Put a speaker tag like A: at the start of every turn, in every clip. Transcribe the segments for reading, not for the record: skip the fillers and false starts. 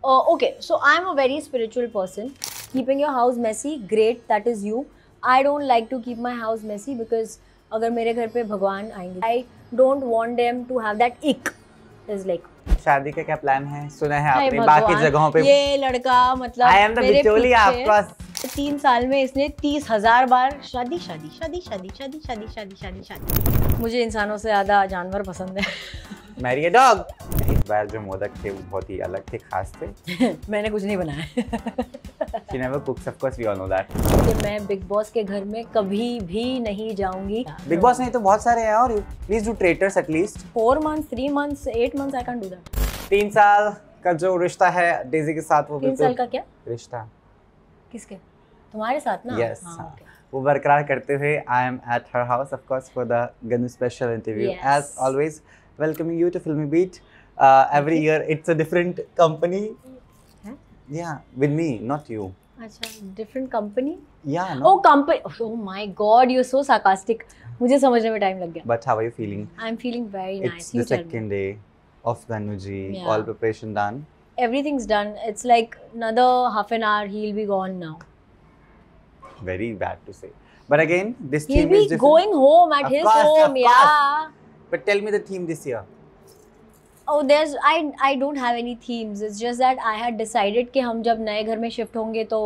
A: Okay, so I'm a very spiritual person. Keeping your house messy, great, that is you. I don't like to keep my house messy because अगर मेरे घर पे भगवान आएंगे, I don't want them to have that ick. Is like
B: शादी का क्या plan है? सुना है
A: हाय
B: आपने बाकी जगहों पे
A: ये लड़का मतलब
B: I am the
A: मेरे
B: बिचौलिया
A: पीछे
B: आपका
A: 3 साल में इसने 30,000 बार शादी शादी शादी शादी शादी शादी शादी शादी शादी। मुझे इंसानों से ज्यादा जानवर पसंद है।
B: Marry a dog. इस बार जो मोदक थे वो बहुत ही अलग थे, खास थे।
A: मैंने कुछ नहीं बनाया।
B: She never cooks, of course we all know that.
A: कि मैं बिग बॉस के घर में कभी भी नहीं जाऊंगी।
B: बिग बॉस नहीं तो बहुत सारे हैं और please do traitors at least.
A: 4 months, 3 months, 8 months I can't do that.
B: 3 साल का जो रिश्ता है डेजी के साथ वो
A: 3 साल का क्या
B: रिश्ता
A: किसके तुम्हारे साथ ना?
B: Yes,
A: हाँ, okay.
B: वो बरकरार करते हुए I am at her house of course for the Ganu special interview as always welcoming you to Filmibeat every year it's a different company yeah with me not you
A: अच्छा different company
B: yeah
A: oh company oh my God you are so sarcastic मुझे समझने में time लग गया
B: but how are you feeling
A: I am feeling very nice
B: it's the second day of Ganu ji all preparation done
A: everything's done it's like another half an hour he'll be gone now
B: very bad to say but again this
A: he'll
B: theme
A: be
B: is different.
A: going home at
B: of
A: his
B: course,
A: home yeah
B: but tell me the theme this year
A: oh there's I don't have any themes it's just that I had decided कि हम जब नए घर में shift होंगे तो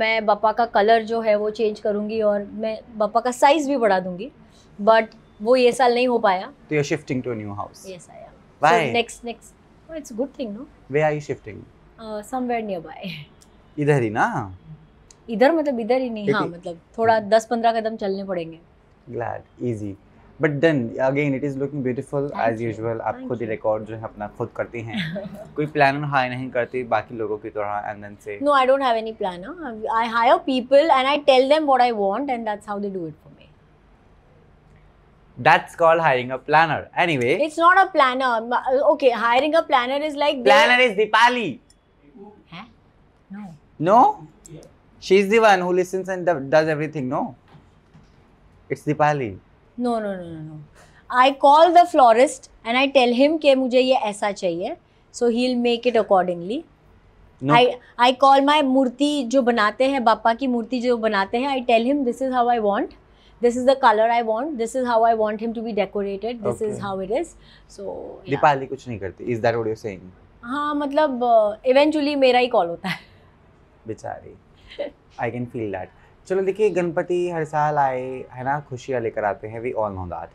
A: मैं पापा का कलर जो है वो चेंज करूंगी और मैं पापा का साइज भी बढ़ा दूंगी बट वो ये साल नहीं हो पाया
B: so you're shifting to a new house
A: yes I am
B: why
A: so next oh, it's a good thing no
B: where are you shifting
A: somewhere nearby
B: इधर ही ना
A: इधर मतलब इधर ही नहीं हाँ मतलब थोड़ा 10-15 कदम चलने पड़ेंगे
B: glad easy but then again it is looking beautiful as usual आप खुद ही रिकॉर्ड जो है अपना खुद करती हैं कोई प्लान हाई नहीं करती बाकी लोगों की तरह and then say
A: no I don't have any plan huh? I hire people and I tell them what I want and that's how they do it for me
B: that's called hiring a planner anyway
A: it's not a planner okay hiring a planner is like
B: planner is Deepali
A: huh?
B: no she's the one who listens and does everything no it's Deepali
A: no I call the florist and I tell him कि मुझे ये ऐसा चाहिए so he'll make it accordingly no. I call my मूर्ति जो बनाते हैं बापा की मूर्ति जो बनाते हैं I tell him this is how I want this is the color I want this is how I want him to be decorated this is how it is so yeah.
B: Deepali कुछ नहीं करती is that what you're saying
A: हाँ मतलब eventually मेरा ही call होता है
B: बेचारी I can feel that चलो देखिए गणपति हर साल आए है ना खुशियाँ लेकर आते हैं we all know that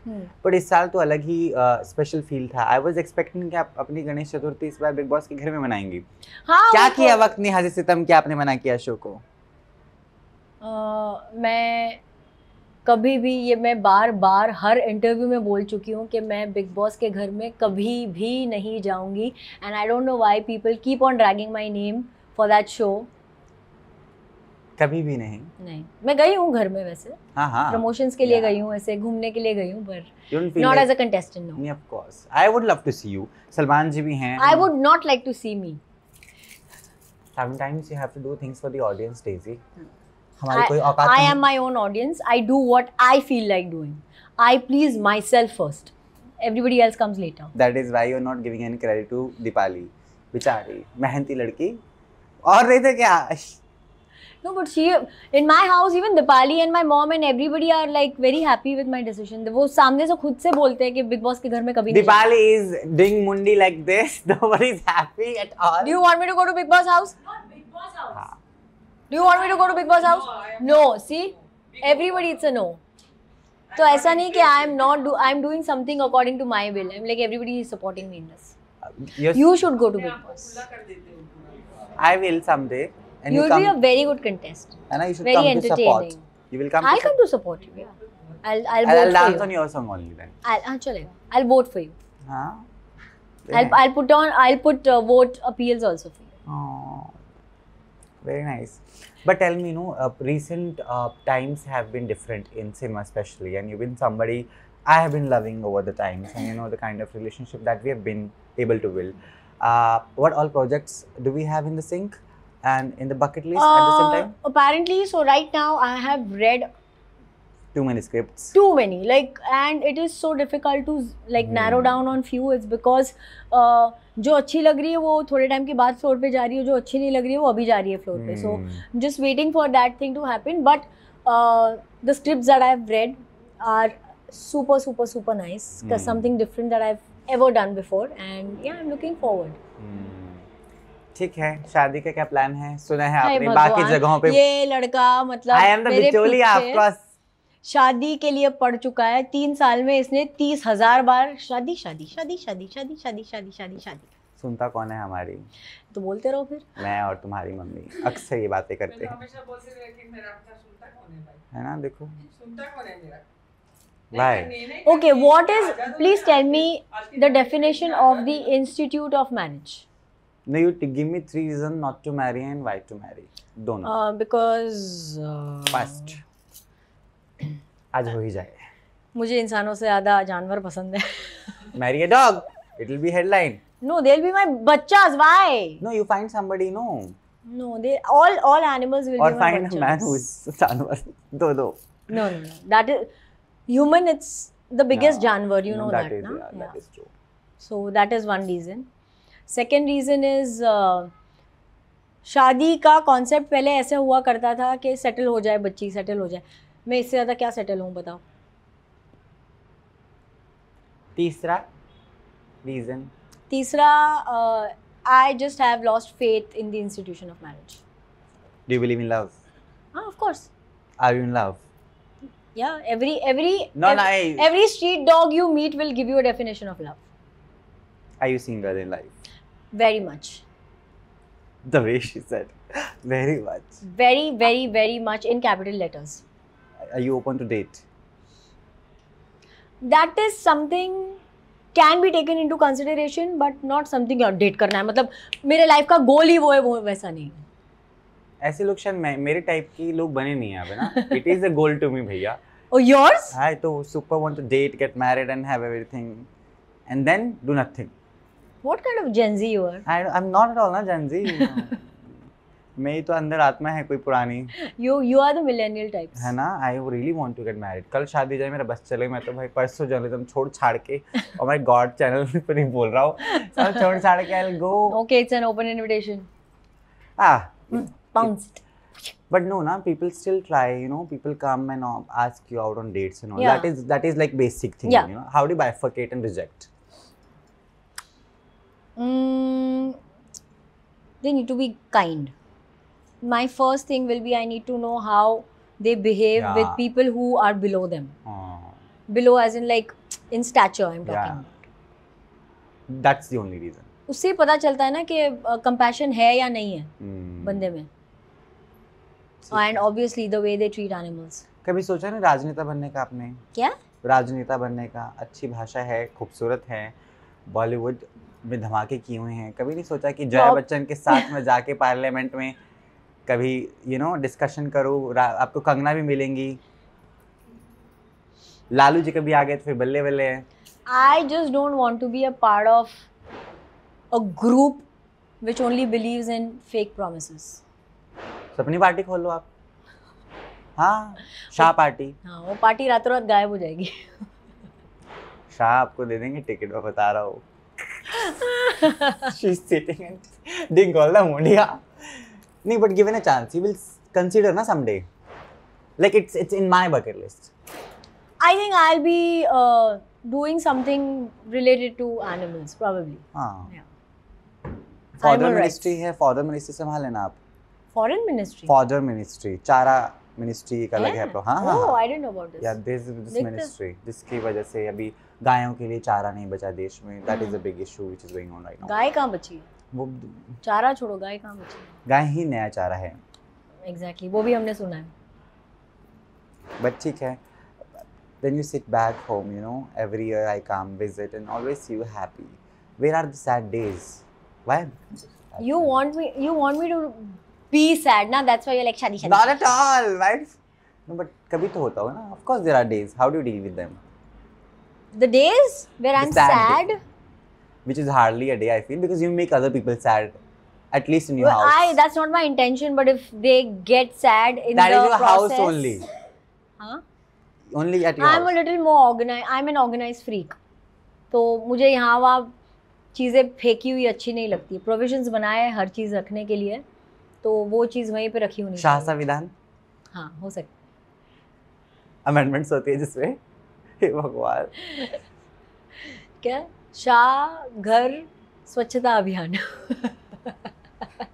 B: but इस साल तो अलग ही स्पेशल फील था आई वाज एक्सपेक्टिंग कि आप अपनी गणेश चतुर्थी इस बार बिग बॉस के घर में मनाएंगी
A: हाँ,
B: क्या किया वक्त ने हाजिर सितम क्या आपने मना किया शो को
A: मैं कभी भी ये मैं बार बार हर इंटरव्यू में बोल चुकी हूँ कि मैं बिग बॉस के घर में कभी भी नहीं जाऊँगी and I don't know why people keep on dragging my name for that show
B: कभी भी नहीं
A: मैं गई हूँ घर में वैसे
B: हाँ
A: प्रमोशंस के लिए गई हूँ ऐसे घूमने के लिए गई हूँ पर not as a contestant no
B: of course I would love to see you Salman ji भी हैं
A: I would not like to see me
B: sometimes you have to do things for the audience Daisy हमारी कोई औकात
A: I am my own audience I do what I feel like doing I please myself first everybody else comes later
B: that is why you are not giving any credit to Deepali बेचारी मेहनती लड़की और नहीं तो क्या
A: No, but she in my house even Deepali and my mom and everybody are like very happy with my decision. वो सामने से खुद से बोलते हैं कि बिग बॉस के घर में कभी नहीं
B: Deepali is doing mundi like this. Nobody is happy at all.
A: Do you want me to go to Big Boss house?
C: Not Big Boss house.
A: Do you want me to go to Big Boss house? No. See, everybody it's a no. तो ऐसा नहीं कि I'm doing something according to my will. I'm like everybody is supporting me in this. You should go to Big Boss.
B: I will someday. And
A: you'll be a very good contestant.
B: And you should
A: very
B: come
A: entertaining.
B: To support. You will come.
A: I'll come to support you. Yeah. I'll vote
B: I'll dance
A: for you.
B: on your song only then.
A: I'll vote for you.
B: Huh?
A: I'll put vote appeals also for you.
B: Oh, very nice. But tell me, recent times have been different in cinema especially, and you've been somebody I have been loving over the times, and the kind of relationship that we have been able to build. What all projects do we have in the sync? And in the bucket list at the same time?
A: Apparently, so right now I have read
B: Too many scripts.
A: Too many, like, and it is so difficult to like narrow down on few. It's because जो अच्छी लग रही है वो थोड़े time के बाद floor पे जा रही है, जो अच्छी नहीं लग रही है वो अभी जा रही है फ्लोर पे. So just waiting for that thing to happen. But the scripts that I've read are super nice. Something different that I've ever done before, and yeah, I'm looking forward.
B: ठीक है, शादी का क्या प्लान है? सुना है आपने बाकी जगहों पे
A: ये लड़का मतलब
B: I am the बिचौली आपका
A: शादी के लिए पढ़ चुका है. 3 साल में इसने 30,000 बार शादी शादी शादी शादी शादी शादी शादी शादी शादी.
B: सुनता कौन है हमारी?
A: तो बोलते रहो फिर.
B: मैं और तुम्हारी मम्मी अक्सर ये बातें करते हैं.
C: हमेशा बोलते रहे कि मेरा अच्छा सुनता कौन है भाई?
B: है ना, देखो
C: सुनता कौन है मेरा?
B: Why?
A: Okay, what is? Please tell me the definition of the Institute of Marriage.
B: No, you give me 3 reasons not to marry and why to marry. दोनों.
A: Because.
B: First. आज हो ही जाए.
A: मुझे इंसानों से ज़्यादा जानवर पसंद है.
B: Marry a dog. It will be headline.
A: No, they'll be my bachas. Why?
B: No, you find somebody. No.
A: No, they all animals will
B: Or
A: be my
B: find
A: bachas.
B: a man who is जानवर. दो.
A: No. That is human. It's the biggest जानवर. You know that,
B: is,
A: na?
B: yeah, that is true.
A: So that is one reason. Second reason is शादी का concept पहले ऐसे हुआ करता था कि सेटल हो जाए बच्ची, सेटल हो जाए. मैं इससे ज़्यादा क्या सेटल हूँ बताओ.
B: तीसरा reason.
A: तीसरा, I just have lost faith in the institution of marriage.
B: Do you believe in love?
A: Of course.
B: Are you in love?
A: Yeah, every street dog you meet will give you a definition of love.
B: Are you single in life?
A: Very much.
B: The way she said, very much.
A: Very much in capital letters.
B: Are you open to date?
A: That is something can be taken into consideration, but not something यार date करना है. मतलब मेरे life का गोल ही वो है, वो वैसा नहीं.
B: ऐसे लोग शायद मेरे टाइप की लोग बने नहीं हैं ना. It is a goal to me भैया.
A: Oh, yours?
B: I तो super want to date, get married and have everything, and then do nothing.
A: What kind of Gen Z you are?
B: I'm not at all ना Gen Z. मेरी तो अंदर आत्मा है कोई पुरानी.
A: You are the millennial types.
B: है ना. I really want to get married. कल शादी जाए मेरा बस चले. मैं तो भाई परसों जर्नलिज्म छोड़ छाड़ के और मैं गॉड चैनल पे नहीं बोल रहा हूँ. सब छोड़ छाड़ के I'll go.
A: Okay, it's an open invitation. Bounced.
B: But no, na, people still try. You know, people come and ask you out on dates and all.
A: Yeah.
B: That is like basic thing.
A: Yeah.
B: You know, how do you bifurcate and reject?
A: They need to be kind. My first thing will be I need to know how they behave
B: Yeah.
A: with people who are below them.
B: Oh.
A: Below as in like in stature I'm talking
B: Yeah.
A: about.
B: That's the only reason.
A: उससे पता चलता है ना कि compassion है या नहीं है बंदे में. And obviously the way they treat animals.
B: कभी सोचा नहीं राजनेता बनने का आपने?
A: क्या?
B: राजनेता बनने का. अच्छी भाषा है, खूबसूरत है, बॉलीवुड में धमाके किए हुए हैं. कभी नहीं सोचा कि जया बच्चन के साथ में जाके पार्लियामेंट में कभी डिस्कशन करूँ. आपको कंगना भी मिलेंगी. लालू जी कभी आ गए तो फिर बल्ले बल्ले हैं.
A: I just don't want to be a part of a group which only believes in fake promises.
B: तो अपनी पार्टी खोल लो आप. हाँ, शाह पार्टी.
A: हाँ, वो पार्टी रातों रात गायब हो जाएगी.
B: शाह आपको दे देंगे टिकट. मैं बता रहा हूँ. She's sitting and doing all the mundiya. नहीं, but given a chance, he will consider na someday. Like it's in my bucket list.
A: I think I'll be doing something related to animals probably.
B: हाँ.
A: Yeah.
B: Fodder ministry है. Fodder ministry संभाल लेना आप.
A: Foreign ministry.
B: Fodder ministry. चारा ministry का अलग है. हाँ.
A: Oh, I didn't know about this.
B: Yeah, this ministry जिसकी वजह से अभी गायों के लिए चारा नहीं बचा देश में. That is a big issue which is going on right now.
A: गाय कहाँ बची है?
B: वो
A: चारा छोड़ो, गाय कहाँ बची है?
B: गाय ही नया चारा है.
A: Exactly, वो भी हमने सुना है.
B: But ठीक है. Then you sit back home, you know. Every year I come visit and always see you happy. Where are the sad days? Why?
A: You want me to be sad, na? That's why you're like shadi shadi.
B: Not at all, right? No, but कभी तो होता होगा ना. Of course there are days. How do you deal with them?
A: The days where I'm sad.
B: Which is hardly a day, I feel, because you make other people sad, at least in your
A: Well,
B: house.
A: that's not my intention, but if they get sad in
B: That
A: the
B: is your
A: process,
B: house only.
A: Huh?
B: only at your
A: I'm a
B: house.
A: little more organized. I'm an organized freak. तो मुझे यहाँ वहाँ चीज़ें फेंकी हुई अच्छी नहीं लगती. प्रोविजंस बनाए हैं हर चीज़ रखने के लिए, तो वो चीज़ वहीं पे रखी होनी
B: शाह
A: चाहिए.
B: संविधान
A: हाँ, हो सकता
B: अमेंडमेंट्स होती है जिसमें हे भगवान
A: है. क्या? शाह घर स्वच्छता अभियान.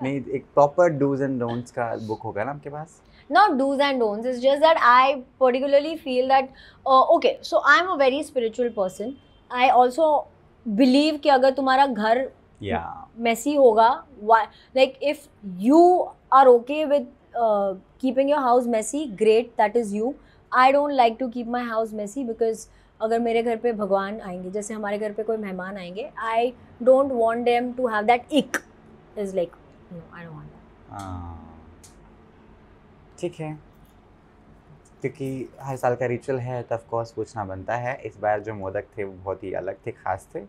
B: नहीं, एक प्रॉपर डूज एंड डोंट्स का बुक होगा ना आपके पास?
A: Not do's and don'ts. It's just that I particularly feel that okay, so I'm a very spiritual person. I also believe कि अगर तुम्हारा घर
B: Yeah.
A: messy होगा, why, like if you are okay with keeping your house messy, great, that is you. I don't like to keep my house messy because अगर मेरे घर पे भगवान आएंगे, जैसे हमारे घर पे कोई मेहमान आएंगे, I don't want them to have that ick. Is like no, I don't want that.
B: ठीक है, क्योंकि हर साल का रिचुअल है तो ऑफ कोर्स पूछना बनता है. इस बार जो मोदक थे वो बहुत ही अलग थे, खास थे.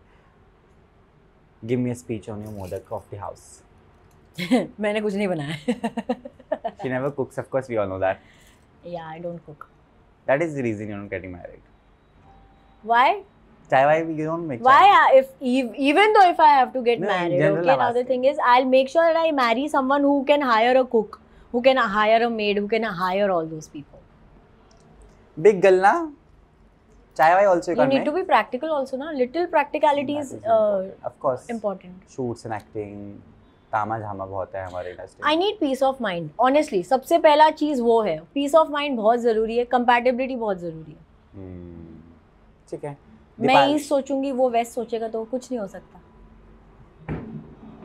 B: Give me a speech on your modak of the house.
A: मैंने कुछ नहीं बनाया.
B: She never cooks, of course we all know that.
A: Yeah, I don't cook.
B: That is the reason you are not getting married.
A: Why?
B: Chai why you don't make.
A: Why? Even though if I have to get
B: No, in
A: married,
B: general,
A: okay.
B: I'm
A: Now the
B: asking.
A: thing is, I'll make sure that I marry someone who can hire a cook, who can hire a maid, who can hire all those people.
B: Big girl ना, चाय वाय also
A: You need to be practical also, na. Little practicality is
B: of course.
A: important.
B: Shoots and acting, तामा झामा बहुत है हमारे industry.
A: I need peace of mind. Honestly, सबसे पहला चीज वो है. Peace of mind बहुत जरूरी है. Compatibility बहुत जरूरी है.
B: ठीक है.
A: मैं ईस्ट सोचूंगी, वो वेस्ट सोचेगा, तो कुछ नहीं हो सकता.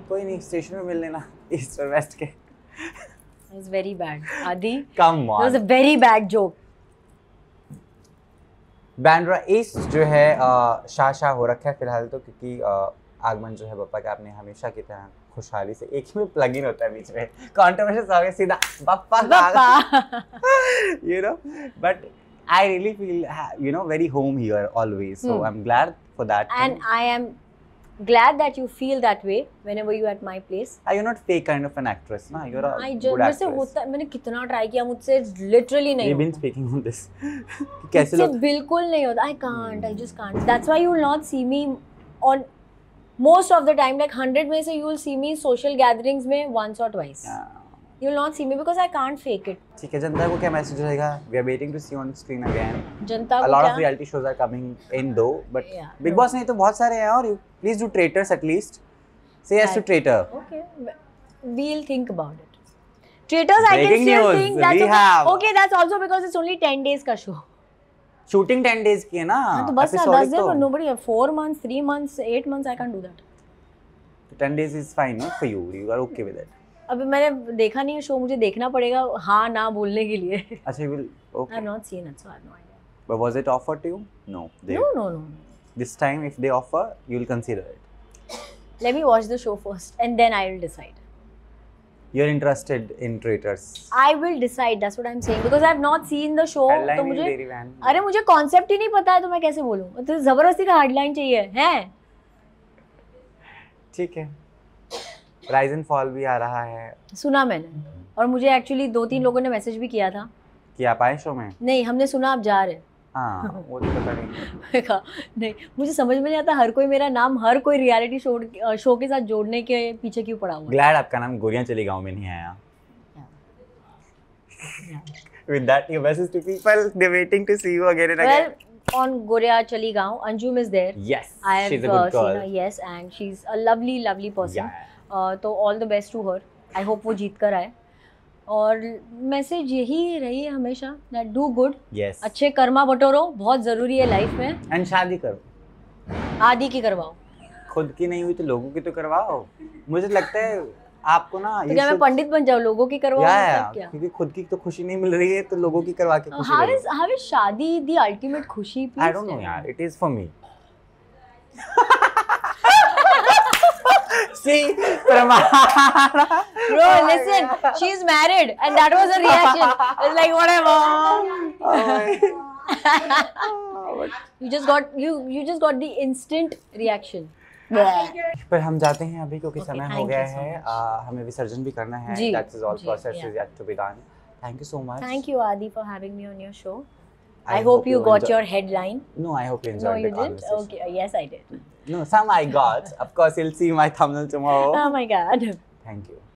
B: कोई नहीं, स्टेशन में मिल लेना ईस्ट और वेस्ट के.
A: It was very bad. Adi,
B: come
A: it was a very bad joke.
B: Bandra east जो है शाह हो रखा है फिलहाल तो, क्योंकि आगमन जो है पापा का आपने हमेशा की तरह खुशहाली से, एक ही में प्लग इन होता है बीच में, कंट्रोवर्शियल आ गया सीधा पापा. You know, but I really feel very home here always, so I'm glad for that.
A: And I am glad that you feel that way whenever you at my place.
B: You're not fake kind of an actress, na? You're a good
A: मेरे से
B: actress.
A: होता, मैंने कितना try किया, मुझसे literally नहीं
B: We've been
A: होता.
B: speaking on this. कैसे
A: मुझसे
B: लोग
A: बिल्कुल नहीं होता. I just can't. That's why you will not see me on most of the time, like 100 में से you will see me social gatherings में once or twice. You will not see me because I can't fake it.
B: ठीक है, जनता को क्या message रहेगा? We are waiting to see on screen again.
A: Janata
B: A
A: को
B: lot
A: क्या?
B: of reality shows are coming in though, but
A: Yeah,
B: Big
A: no.
B: Boss नहीं तो बहुत सारे हैं. और you please do Traitors at least. Say yes to Traitor.
A: Okay, we'll think about it. Traitors, I can
B: Breaking
A: still
B: news,
A: think that's
B: we
A: okay.
B: have.
A: Okay, that's also because it's only 10 days का show.
B: Shooting 10 days की है ना?
A: हाँ, तो बस ना 10
B: Episodic
A: दिन,
B: तो.
A: but nobody 4 months, 3 months, 8 months, I can't do that.
B: 10 days is fine, no, for you. You are okay with it.
A: अभी मैंने देखा नहीं है शो, मुझे देखना पड़ेगा हाँ ना बोलने के लिए.
B: अच्छा, you will.
A: I
B: Okay.
A: have not seen it, so I have no idea.
B: But was it offered to you? No. They,
A: No.
B: This time, if they offer, you will consider it.
A: Let me watch the show first, and then I will decide.
B: You're interested in Traitors.
A: I will decide. That's what I'm saying because I have not seen the show. तो
B: Headline
A: मुझे
B: Dairy Van.
A: अरे मुझे concept ही नहीं पता है, तो मैं कैसे बोलूँ? तो जबरदस्ती का हेडलाइन चाहिए हैं.
B: ठीक है. Rise and Fall भी आ रहा है.
A: सुना मैंने, और मुझे एक्चुअली 2-3 लोगों ने मैसेज भी किया था.
B: कि आप आए शो में?
A: नहीं, हमने सुना आप जा रहे हैं.
B: हाँ, वो तो पता नहीं.
A: मैंने कहा, नहीं, मुझे समझ में नहीं आता हर कोई मेरा नाम हर कोई रियलिटी शो के साथ जोड़ने के पीछे क्यों पड़ा हुआ है.
B: Glad आपका नाम गोरियां चली गांव में नहीं आया. With that, your message to people, they're waiting to see you again and again.
A: Well, on Goria Chali Gaon, Anjum is there.
B: Yes,
A: I have
B: she's a good
A: seen
B: girl.
A: her, yes, and she's a lovely person.
B: Yeah.
A: तो all the best to her. I hope वो जीत कर आए. और message यही रही है हमेशा that do good.
B: Yes.
A: अच्छे कर्मा बटोरो, बहुत ज़रूरी है लाइफ में.
B: And शादी करो.
A: आदि की करवाओ.
B: खुद की नहीं हुई तो लोगों की तो करवाओ. मुझे लगता है आपको ना.
A: तो क्या मैं पंडित बन जाऊँ, लोगों की करवाओ? मतलब क्या?
B: क्योंकि खुद की तो खुशी नहीं मिल रही है तो लोगों की करवा के खुशी
A: How
B: ले
A: is शादी the ultimate खुशी?
B: लो. I don't know यार. It is for me. See, Pramana.
A: Bro, listen, she's married and that was her reaction. It's like whatever. You just got the instant reaction.
B: पर हम जाते हैं अभी क्योंकि
A: Okay,
B: समय हो
A: thank
B: गया
A: you so
B: है.
A: much.
B: हमें विसर्जन भी करना है.
A: जी,
B: That is all
A: ji,
B: process
A: yeah.
B: is yet to be done. Thank you so much.
A: Thank you, Adi, for having me on your show. I hope you got
B: enjoy-
A: your headline.
B: No, I hope you
A: No,
B: enjoyed
A: you
B: the
A: didn't?
B: conversation.
A: Okay, yes, I did.
B: No, some I got. Of course, you'll see my thumbnail tomorrow.
A: Oh my god.
B: Thank you.